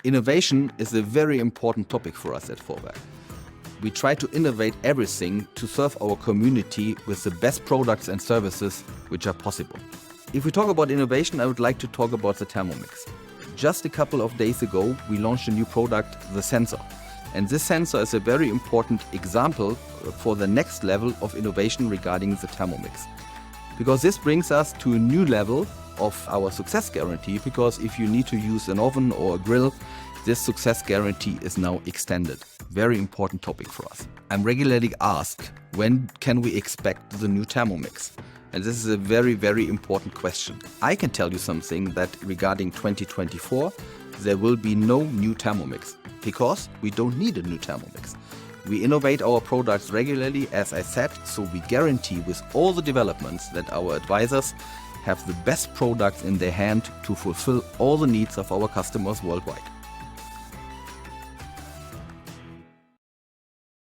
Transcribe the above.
Innovation is a very important topic for us at Vorwerk. We try to innovate everything to serve our community with the best products and services which are possible. If we talk about innovation, I would like to talk about the Thermomix. Just a couple of days ago, we launched a new product, the sensor. And this sensor is a very important example for the next level of innovation regarding the Thermomix. Because this brings us to a new level of our success guarantee, because if you need to use an oven or a grill, this success guarantee is now extended. Very important topic for us. I'm regularly asked, when can we expect the new Thermomix? And this is a very, very important question. I can tell you something that regarding 2024, there will be no new Thermomix, because we don't need a new Thermomix. We innovate our products regularly, as I said, so we guarantee with all the developments that our advisors have the best products in their hand to fulfill all the needs of our customers worldwide.